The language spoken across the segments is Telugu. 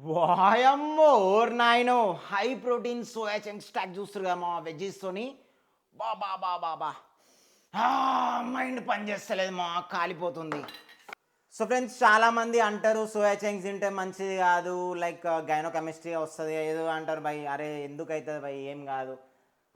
వాయమ్మో ఓర్ నాయనో high protein soya chunk stock చూస్తారు కదా మా వెజ్జెస్తోని బాబా బాబా బాబా మైండ్ పనిచేస్తలేదు మా కాలిపోతుంది. సో ఫ్రెండ్స్ చాలామంది అంటారు సోయా చంక్స్ తింటే మంచిది కాదు, లైక్ గైనోకెమిస్ట్రీ వస్తుంది ఏదో అంటారు భయ్. అరే ఎందుకు అవుతుంది భయ్, ఏం కాదు,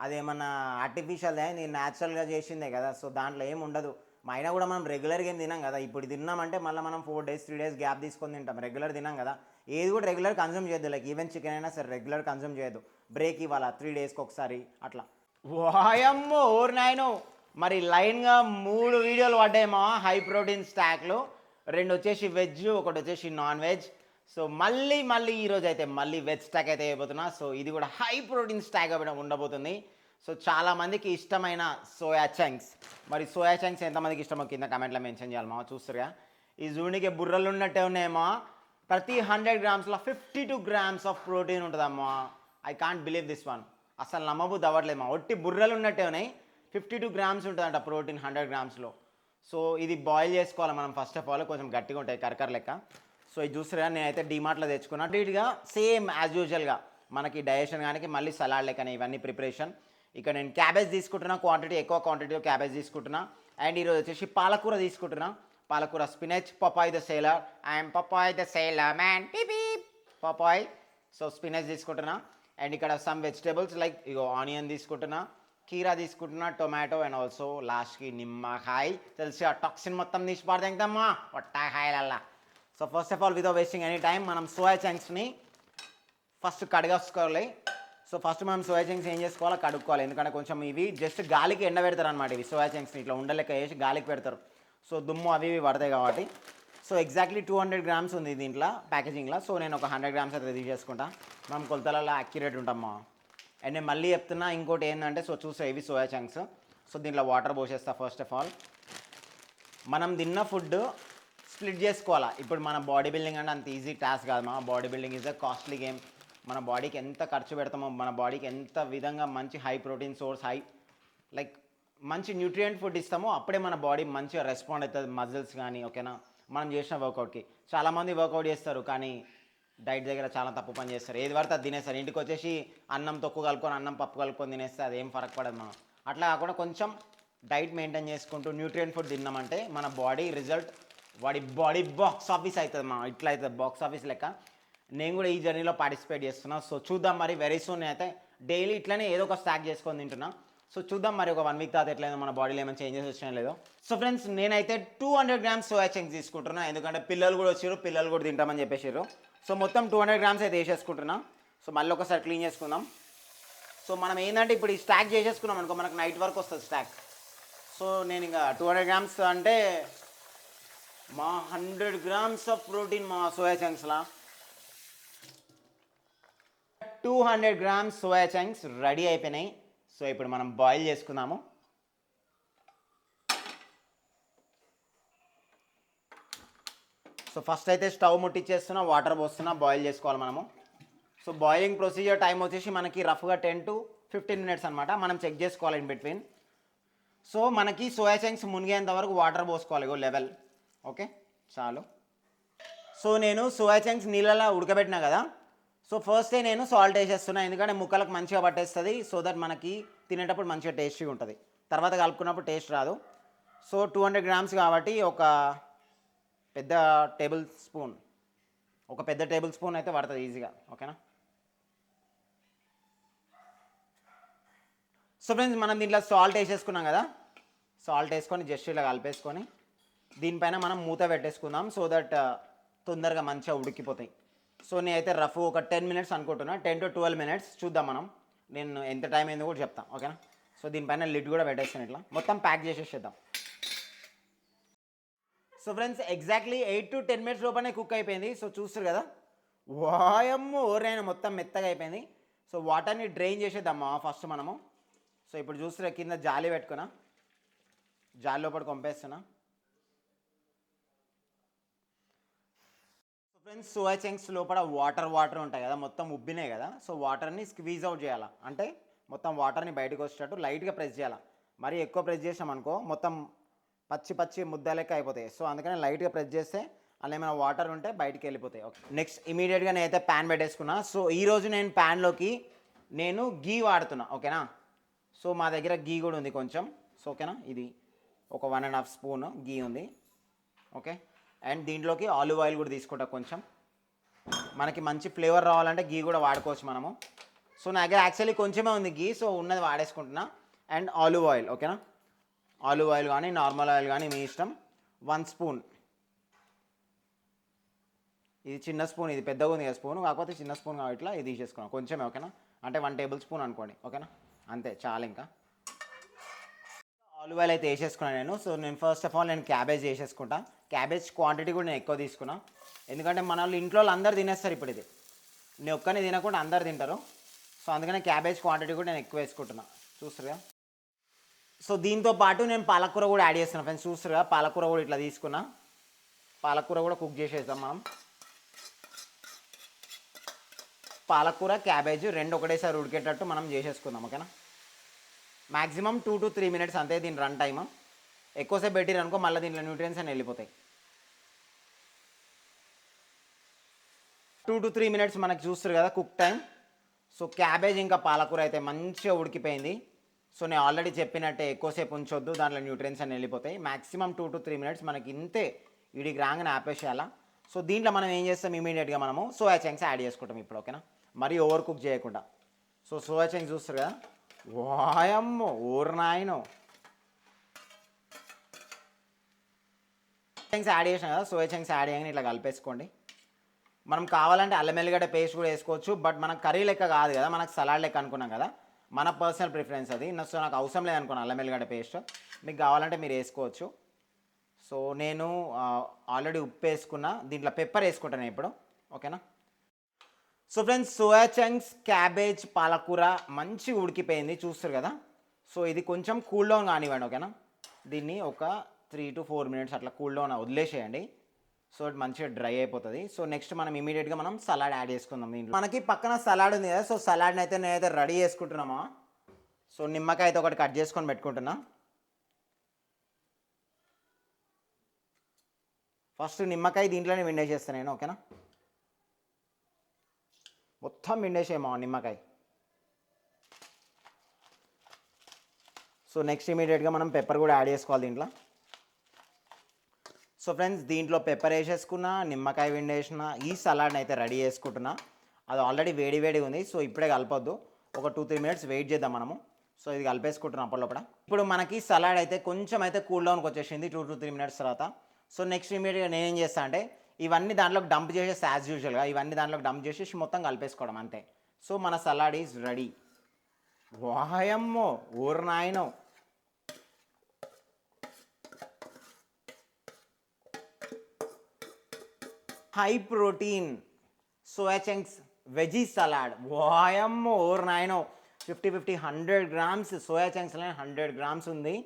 అదేమన్నా ఆర్టిఫిషియల్దే, నేను న్యాచురల్గా చేసిందే కదా. సో దాంట్లో ఏం ఉండదు. అయినా కూడా మనం రెగ్యులర్గా ఏం తినాం కదా. ఇప్పుడు తిన్నామంటే మళ్ళీ మనం 4 days 3 days గ్యాప్ తీసుకొని తింటాం, రెగ్యులర్ తినాం కదా. ఏది కూడా రెగ్యులర్ కన్జ్యూమ్ చేయొద్దు, లైక్ ఈవెన్ చికెన్ అయినా సరే రెగ్యులర్ కన్జ్యూమ్ చేయొద్దు, బ్రేక్ ఇవ్వాలా 3 daysకి ఒకసారి అట్లా. వాయమ్మో ఓర్ నాయనో, మరి లైన్గా 3 వీడియోలు పడ్డాయేమో హై ప్రోటీన్ స్టాక్లు. 2 వచ్చేసి వెజ్, ఒకటి వచ్చేసి నాన్ వెజ్. సో మళ్ళీ ఈరోజు అయితే మళ్ళీ వెజ్ స్టాక్ అయితే అయిపోతున్నా. సో ఇది కూడా హై ప్రోటీన్ స్టాక్ ఉండబోతుంది. సో చాలామందికి ఇష్టమైన సోయా చంక్స్. మరి సోయా చంక్స్ ఎంతమందికి ఇష్టమో కింద కమెంట్లో మెన్షన్ చేయాలి మా. చూస్తారుగా ఈ జూనికి బుర్రలు ఉన్నట్టే ఉన్నాయేమో. ప్రతి 100 grams 52 grams ఆఫ్ ప్రోటీన్ ఉంటుందమ్మా. I can't believe this one. అసలు నమ్మబుద్ధి అవ్వట్లేదు మా. ఒట్టి బుర్రలు ఉన్నట్టే ఉన్నాయి. 52 grams ఉంటుందంట ప్రోటీన్ 100 gramsలో. సో ఇది బాయిల్ చేసుకోవాలి మనం ఫస్ట్ ఆఫ్ ఆల్, కొంచెం గట్టిగా ఉంటాయి కరకర లెక్క. సో ఇది చూసారా, నేనైతే డిమార్ట్లో తెచ్చుకున్నా. నీట్గా సేమ్ యాజ్ యూజువల్గా మనకి డైజెషన్ కానీ మళ్ళీ సలాడ్ లెక్కనే ఇవన్నీ ప్రిపరేషన్. ఇక్కడ నేను క్యాబేజ్ తీసుకుంటున్నా, ఎక్కువ క్వాంటిటీలో క్యాబేజ్ తీసుకుంటున్నా. అండ్ ఈరోజు వచ్చేసి పాలకూర తీసుకుంటున్నా. పాలకూర, spinach, పపాయ్ the sailor. I'm పపాయ్ the sailor man, పపాయ్. So spinach తీసుకుంటున్నా. అండ్ ఇక్కడ సమ్ వెజిటేబుల్స్ లైక్ ఇగో ఆనియన్ తీసుకుంటున్నా, కీరా తీసుకుంటున్నా, టొమాటో, అండ్ ఆల్సో లాస్ట్కి నిమ్మకాయ. తెలిసి ఆ టాక్సిన్ మొత్తం తీసి పారదెంగమ్మా వట్టాకాయలల్లా. So first of all without wasting any time మనం సోయా చంక్స్ని ఫస్ట్ కడగసుకోవాలి. సో ఫస్ట్ మనం సోయా చంక్స్ ఏం చేసుకోవాలో కడుక్కోవాలి, ఎందుకంటే కొంచెం ఇవి జస్ట్ గాలికి ఎండబెడతారు అనమాట. ఇవి సోయా చంక్స్ని ఇట్లా ఉండలెక్క వేసి గాలికి పెడతారు. సో దుమ్ము అవి ఇవి పడతాయి కాబట్టి. సో ఎగ్జాక్ట్లీ 200 grams ఉంది దీంట్లో ప్యాకేజింగ్లో. సో నేను ఒక 100 grams అయితే తీసేసుకుంటా. మనం కొలతలలో యాక్యురేట్ ఉంటామా. అండ్ నేను మళ్ళీ చెప్తున్నా ఇంకోటి ఏంటంటే, సో చూసా ఇవి సోయా చంక్స్. సో దీంట్లో వాటర్ పోసేస్తా. ఫస్ట్ ఆఫ్ ఆల్ మనం తిన్న ఫుడ్ స్ప్లిట్ చేసుకోవాలా. ఇప్పుడు మన బాడీ బిల్డింగ్ అంటే అంత ఈజీ టాస్క్ కాదు మా. Body building is a costly game. మన బాడీకి ఎంత ఖర్చు పెడతామో, మన బాడీకి ఎంత విధంగా మంచి హై ప్రోటీన్ సోర్స్, లైక్ మంచి న్యూట్రియంట్ ఫుడ్ ఇస్తామో అప్పుడే మన బాడీ మంచిగా రెస్పాండ్ అవుతుంది, మజిల్స్ కానీ. ఓకేనా, మనం చేసిన వర్కౌట్కి. చాలామంది వర్కౌట్ చేస్తారు కానీ డైట్ దగ్గర చాలా తప్పు పని చేస్తారు. ఏది పడితే అది తినేస్తారు. ఇంటికి వచ్చేసి అన్నం తొక్కు కలుపుకొని, అన్నం పప్పు కలుపుకొని తినేస్తే అదేం ఫరక్ పడదు మనం. అట్లా కాకుండా కొంచెం డైట్ మెయింటైన్ చేసుకుంటూ న్యూట్రియంట్ ఫుడ్ తిన్నామంటే మన body result, body box office అవుతుంది మా. ఇట్లా అవుతుంది బాక్స్ ఆఫీస్ లెక్క. నేను కూడా ఈ జర్నీలో పార్టిసిపేట్ చేస్తున్నా. సో చూద్దాం మరి. వెరీ సూన్ అయితే డైలీ ఇట్లనే ఏదో ఒక స్టాక్ చేసుకొని తింటున్నా. సో చూద్దాం మరి ఒక 1 week తర్వాత ఎట్లయినా మన బాడీలో ఏమైనా చేంజెస్ వచ్చినా లేదో. సో ఫ్రెండ్స్ నేనైతే 200 grams సోయా చంక్స్ తీసుకుంటున్నా, ఎందుకంటే పిల్లలు కూడా వచ్చారు, పిల్లలు కూడా తింటామని చెప్పేసారు. సో మొత్తం 200 grams అయితే వేసేసుకుంటున్నా. సో మళ్ళీ ఒకసారి క్లీన్ చేసుకుందాం. సో మనం ఏంటంటే ఇప్పుడు ఈ స్టాక్ చేసేసుకున్నాం అనుకో, మనకు నైట్ వరకు వస్తుంది స్టాక్. సో నేను ఇంకా 200 grams అంటే మా 100 grams ఆఫ్ ప్రోటీన్ మా సోయా చంక్స్లా. 200 grams సోయా చంక్స్ రెడీ అయిపోయినాయి. సో ఇప్పుడు మనం బాయిల్ చేసుకుందాము. సో ఫస్ట్ అయితే స్టవ్ ముట్టించేస్తున్నా, వాటర్ పోస్తున్నా, బాయిల్ చేసుకోవాలి మనము. సో బాయిలింగ్ ప్రొసీజర్ టైం వచ్చేసి మనకి రఫ్గా 10 to 15 minutes అనమాట. మనం చెక్ చేసుకోవాలి ఇన్ బిట్వీన్. సో మనకి సోయా చంక్స్ మునిగేంత వరకు వాటర్ పోసుకోవాలి, ఇగో లెవెల్. ఓకే చాలు. సో నేను సోయా చంక్స్ నీళ్ళలో ఉడకబెట్టినా కదా. సో ఫస్టే నేను సాల్ట్ వేసేస్తున్నా, ఎందుకంటే ముక్కలకు మంచిగా పట్టేస్తుంది. సో దట్ మనకి తినేటప్పుడు మంచిగా టేస్టీగా ఉంటుంది, తర్వాత కలుపుకున్నప్పుడు టేస్ట్ రాదు. సో 200 grams కాబట్టి ఒక పెద్ద టేబుల్ స్పూన్ అయితే పడుతుంది ఈజీగా. ఓకేనా. సో ఫ్రెండ్స్ మనం దీంట్లో సాల్ట్ వేసేసుకున్నాం కదా. సాల్ట్ వేసుకొని జస్ట్ ఇలా కలిపేసుకొని దీనిపైన మనం మూత పెట్టేసుకుందాం, సో దట్ తొందరగా మంచిగా ఉడికిపోతాయి. సో నేనైతే రఫ్ ఒక 10 minutes అనుకుంటున్నా, 10 to 12 minutes చూద్దాం మనం. నేను ఎంత టైం అయిందో కూడా చెప్తాను. ఓకేనా. సో దీనిపైన లిడ్ కూడా పెట్టేస్తాను, ఇట్లా మొత్తం ప్యాక్ చేసేసేద్దాం. So friends exactly 8 to 10 minutes లోపలనే కుక్ అయిపోయింది. సో చూస్తారు కదా, వాయమ్మో ఓరైనా మొత్తం మెత్తగా అయిపోయింది. సో వాటర్ని డ్రైన్ చేసేద్దామా ఫస్ట్ మనము. సో ఇప్పుడు చూస్తే కింద జాలి పెట్టుకున్నా, జాలి లోపల పంపేస్తున్నా. సో ఫ్రెండ్స్ సోయా చంక్స్ లోపల వాటర్ ఉంటాయి కదా, మొత్తం ఉబ్బినాయి కదా. సో వాటర్ని స్క్వీజ్ అవుట్ చేయాలా, అంటే మొత్తం వాటర్ని బయటకు వచ్చేటట్టు లైట్గా ప్రెస్ చేయాలా. మరీ ఎక్కువ ప్రెస్ చేసామనుకో మొత్తం పచ్చి ముద్ద లెక్క అయిపోతాయి. సో అందుకని లైట్గా ప్రెస్ చేస్తే అలా ఏమైనా వాటర్ ఉంటే బయటికి వెళ్ళిపోతాయి. ఓకే, నెక్స్ట్ ఇమీడియట్గా నేనైతే ప్యాన్ పెట్టేసుకున్నా. సో ఈరోజు నేను ప్యాన్లోకి నేను గీ వాడుతున్నా. ఓకేనా, సో మా దగ్గర గీ కూడా ఉంది కొంచెం. సో ఓకేనా, ఇది ఒక 1.5 స్పూన్ గీ ఉంది. ఓకే, అండ్ దీంట్లోకి ఆలివ్ ఆయిల్ కూడా తీసుకుంటా కొంచెం. మనకి మంచి ఫ్లేవర్ రావాలంటే గీ కూడా వాడుకోవచ్చు మనము. సో నా దగ్గర యాక్చువల్లీ కొంచెమే ఉంది గీ, సో ఉన్నది వాడేసుకుంటున్నా. అండ్ ఆలివ్ ఆయిల్, ఓకేనా, ఆలివ్ ఆయిల్ కానీ నార్మల్ ఆయిల్ కానీ మీ ఇష్టం. 1 స్పూన్, ఇది చిన్న స్పూన్, ఇది పెద్దగా ఉంది కదా స్పూన్, కాకపోతే చిన్న స్పూన్ కాబట్టి ఇట్లా ఇది తీసేసుకున్నాం కొంచెమే. ఓకేనా, అంటే 1 టేబుల్ స్పూన్ అనుకోండి. ఓకేనా, అంతే చాలు. ఇంకా ఆలివ్ ఆయిల్ అయితే వేసేసుకున్నాను నేను. సో నేను ఫస్ట్ ఆఫ్ ఆల్ నేను క్యాబేజ్ వేసేసుకుంటా. క్యాబేజ్ క్వాంటిటీ కూడా నేను ఎక్కువ తీసుకున్నా, ఎందుకంటే మన వాళ్ళు ఇంట్లో అందరు తినేస్తారు. ఇప్పుడు ఇది నేను ఒక్కనే తినకుండా అందరు తింటారు. సో అందుకనే క్యాబేజ్ క్వాంటిటీ కూడా నేను ఎక్కువ వేసుకుంటున్నా, చూస్తారుగా. సో దీంతో పాటు నేను పాలకూర కూడా యాడ్ చేస్తున్నాను ఫ్రెండ్స్, చూస్తారుగా. పాలకూర కూడా ఇట్లా తీసుకున్నా, పాలకూర కూడా కుక్ చేసేద్దాం మనం. పాలకూర క్యాబేజ్ రెండు ఒకటేసారి ఉడికేటట్టు మనం చేసేసుకుందాం. ఓకేనా, మ్యాక్సిమం 2 to 3 minutes అంతే దీని రన్ టైమ్. ఎక్కువసేపు పెట్టిరు అనుకో మళ్ళీ దీంట్లో న్యూట్రియన్స్ అని వెళ్ళిపోతాయి. 2 to 3 minutes మనకి చూస్తారు కదా కుక్ టైం. సో క్యాబేజ్ ఇంకా పాలకూర అయితే మంచిగా ఉడికిపోయింది. సో నేను ఆల్రెడీ చెప్పినట్టే ఎక్కువసేపు ఉంచొద్దు, దాంట్లో న్యూట్రియన్స్ అని వెళ్ళిపోతాయి. మ్యాక్సిమం 2 to 3 minutes మనకి ఇంతే, ఇడికి రాగానే ఆపేసేయాలా. సో దీంట్లో మనం ఏం చేస్తాం, ఇమీడియట్గా మనము సోయా చంక్స్ యాడ్ చేసుకుంటాం ఇప్పుడు. ఓకేనా, మరీ ఓవర్ కుక్ చేయకుండా. సో సోయా చంక్స్ చూస్తారు కదా, వాయమ్మో ఊరినాయనో చంక్స్ యాడ్ చేసాం కదా. సోయా చంక్స్ యాడ్ చేయగానే ఇట్లా కలిపేసుకోండి. మనం కావాలంటే అల్లం ఎల్లిగడ్డ పేస్ట్ కూడా వేసుకోవచ్చు, బట్ మనకు కర్రీ లెక్క కాదు కదా, మనకు సలాడ్ లెక్క అనుకున్నాం కదా, మన పర్సనల్ ప్రిఫరెన్స్ అది. సో నాకు అవసరం లేదనుకున్నాను అల్లం ఎల్లిగడ్డ పేస్ట్, మీకు కావాలంటే మీరు వేసుకోవచ్చు. సో నేను ఆల్రెడీ ఉప్పు వేసుకున్నా, దీంట్లో పెప్పర్ వేసుకుంటాను ఇప్పుడు. ఓకేనా, so friends soya chunks cabbage పాలకూర మంచిగా ఉడికిపోయింది చూస్తారు కదా. సో ఇది కొంచెం కూల్ డౌన్ కానివ్వండి. ఓకేనా, దీన్ని ఒక 3 to 4 minutes అట్లా కూల్ డౌన్ వదిలేసేయండి. సో ఇది మంచిగా డ్రై అయిపోతుంది. సో నెక్స్ట్ మనం ఇమీడియట్గా మనం సలాడ్ యాడ్ చేసుకుందాం దీంట్లో. మనకి పక్కన సలాడ్ ఉంది కదా, సో సలాడ్ని అయితే నేనైతే రెడీ చేసుకుంటున్నామా. సో నిమ్మకాయ అయితే ఒకటి కట్ చేసుకొని పెట్టుకుంటున్నా. ఫస్ట్ నిమ్మకాయ దీంట్లోనే విండేసేస్తాను నేను. ఓకేనా, మొత్తం విండేసేమో నిమ్మకాయ. సో నెక్స్ట్ ఇమీడియట్గా మనం పెప్పర్ కూడా యాడ్ చేసుకోవాలి దీంట్లో. సో ఫ్రెండ్స్ దీంట్లో పెప్పర్ వేసేసుకున్నా, నిమ్మకాయ విండేసిన, ఈ సలాడ్ని అయితే రెడీ చేసుకుంటున్నా. అది ఆల్రెడీ వేడి వేడిగా ఉంది, సో ఇప్పుడే కలపొద్దు, ఒక 2-3 minutes వెయిట్ చేద్దాం మనము. సో ఇది కలిపేసుకుంటున్నాం అప్పటిలోపల. ఇప్పుడు మనకి సలాడ్ అయితే కొంచెం అయితే కూల్ డౌన్కి వచ్చేసింది 2 to 3 minutes తర్వాత. సో నెక్స్ట్ ఇమీడియట్గా నేనేం చేస్తాను అంటే ఇవన్నీ దాంట్లోకి డంప్ చేసేసి యాజ్ యూజువల్గా ఇవన్నీ దాంట్లోకి డంప్ చేసేసి మొత్తం కలిపేసుకోవడం అంతే. సో మన సలాడ్ ఈజ్ రెడీ. వాయమ్మో ఊరు నాయనో, high protein soya chunks veggie salad. వాయమ్మో ఓర్ నాయనో, 50 100 grams సోయా చంక్స్లో 100 grams ఉంది.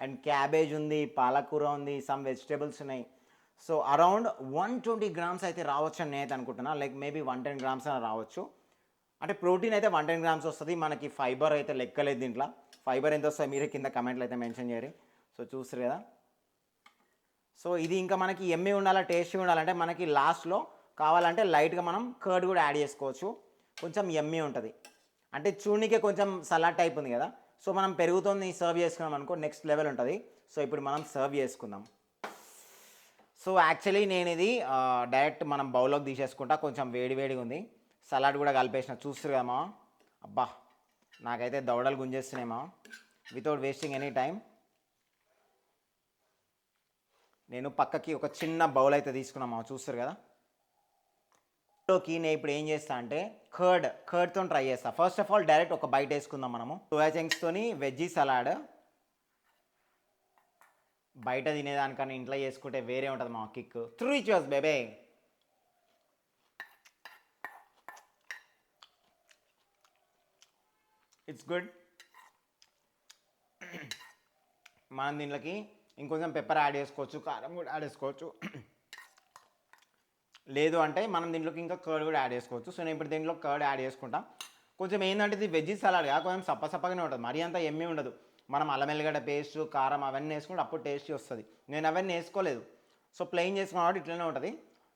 అండ్ క్యాబేజ్ ఉంది, పాలకూర ఉంది, సమ్ వెజిటేబుల్స్ ఉన్నాయి. సో అరౌండ్ 120 grams అయితే రావచ్చు అని నేనైతే అనుకుంటున్నా. లైక్ మేబీ 110 grams అని రావచ్చు. అంటే ప్రోటీన్ అయితే 110 grams వస్తుంది. మనకి ఫైబర్ అయితే లెక్కలేదు దీంట్లో. ఫైబర్ ఎంత వస్తుంది మీరే కింద కమెంట్లు అయితే మెన్షన్ చేయరు. సో చూస్తారు కదా. సో ఇది ఇంకా మనకి ఎమ్మి ఉండాలా, టేస్టీ ఉండాలంటే మనకి లాస్ట్లో కావాలంటే లైట్గా మనం కర్డ్ కూడా యాడ్ చేసుకోవచ్చు, కొంచెం ఎమ్మి ఉంటుంది. అంటే చూడనికే కొంచెం సలాడ్ టైప్ ఉంది కదా. సో మనం పెరుగుతోని సర్వ్ చేసుకున్నాం అనుకో నెక్స్ట్ లెవెల్ ఉంటుంది. సో ఇప్పుడు మనం సర్వ్ చేసుకుందాం. సో యాక్చువల్లీ నేను ఇది డైరెక్ట్ మనం బౌల్లోకి తీసేసుకుంటా, కొంచెం వేడి వేడిగా ఉంది. సలాడ్ కూడా కలిపేసిన చూస్తారు కదమ్మా. అబ్బా నాకైతే దవడలు గుంజేస్తున్నాయేమో. వితౌట్ వేస్టింగ్ ఎనీ టైం నేను పక్కకి ఒక చిన్న బౌల్ అయితే తీసుకున్నామా, చూస్తారు కదా. లోకి నేను ఇప్పుడు ఏం చేస్తా అంటే కర్డ్తో ట్రై చేస్తా. ఫస్ట్ ఆఫ్ ఆల్ డైరెక్ట్ ఒక బైట్ వేసుకుందాం మనము. సోయా చంక్స్తోని వెజ్జీ సలాడ్ బయట తినేదానికన్నా ఇంట్లో చేసుకుంటే వేరే ఉంటుంది మా కిక్. 3 cheers బేబే. It's good. మనం దీంట్లోకి ఇంకొంచెం పెప్పర్ యాడ్ చేసుకోవచ్చు, కారం కూడా యాడ్ చేసుకోవచ్చు. లేదు అంటే మనం దీంట్లోకి ఇంకా కర్డ్ కూడా యాడ్ చేసుకోవచ్చు. సో నేను ఇప్పుడు దీంట్లో కర్డ్ యాడ్ చేసుకుంటా. కొంచెం ఏంటంటే ఇది వెజ్ సలాడ్గా కొంచెం సప్పసప్పగానే ఉంటుంది, మరీ అంతా ఎమ్మి ఉండదు. మనం అల్లం ఎల్లిగడ్డ పేస్ట్ కారం అవన్నీ వేసుకుంటే అప్పుడు టేస్టీ వస్తుంది. నేను అవన్నీ వేసుకోలేదు, సో ప్లెయిన్ చేసుకున్న కాబట్టి ఇట్లనే ఉంటుంది.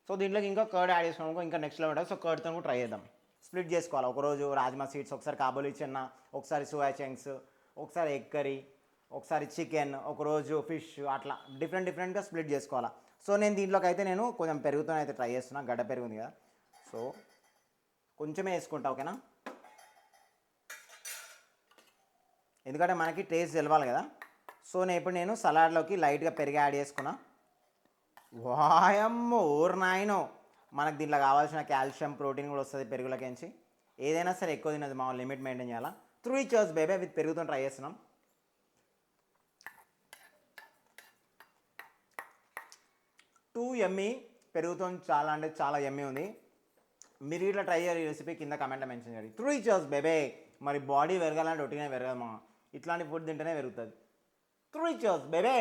సో దీంట్లోకి ఇంకా కర్డ్ యాడ్ చేసుకున్నాం ఇంకా నెక్స్ట్ లెవెల్ ఉంటుంది. సో కర్డ్తో కూడా ట్రై చేద్దాం. స్ప్లిట్ చేసుకోవాలి. ఒకరోజు రాజ్మా సీడ్స్, ఒకసారి కాబూలి చెన్న, ఒకసారి సోయా చంక్స్, ఒకసారి ఎగ్ కర్రీ, ఒకసారి చికెన్, ఒకరోజు ఫిష్, అట్లా డిఫరెంట్గా స్ప్లిట్ చేసుకోవాలా. సో నేను దీంట్లోకి అయితే నేను కొంచెం పెరుగుతో అయితే ట్రై చేస్తున్నా. గడ్డ పెరుగు ఉంది కదా, సో కొంచెమే వేసుకుంటా, ఓకేనా? ఎందుకంటే మనకి టేస్ట్ తెలవాలి కదా. సో నేను సలాడ్లోకి లైట్గా పెరుగు యాడ్ చేసుకున్నా. వాయమ్మో ఓర్ నాయనో, మనకు దీంట్లో కావాల్సిన కాల్షియం ప్రోటీన్ కూడా వస్తుంది పెరుగులకించి. ఏదైనా సరే ఎక్కువ తినదు, మా లిమిట్ మెయింటైన్ చేయాలా. 3 cheers బేబీ విత్ పెరుగుతో ట్రై చేస్తున్నాం. టూ ఎమ్మీ, పెరుగుతో చాలా అంటే చాలా ఎమ్మీ ఉంది. మీరు ఇట్లా ట్రై చేయాలి ఈ రెసిపీ, కింద కమెంట్లో మెన్షన్ చేయండి. 3 cheers బేబీ. మరి బాడీ పెరగాలంటే ఒట్టిగానే పెరగదు మా, ఇట్లాంటి ఫుడ్ తింటేనే పెరుగుతుంది. 3 cheers బేబీ.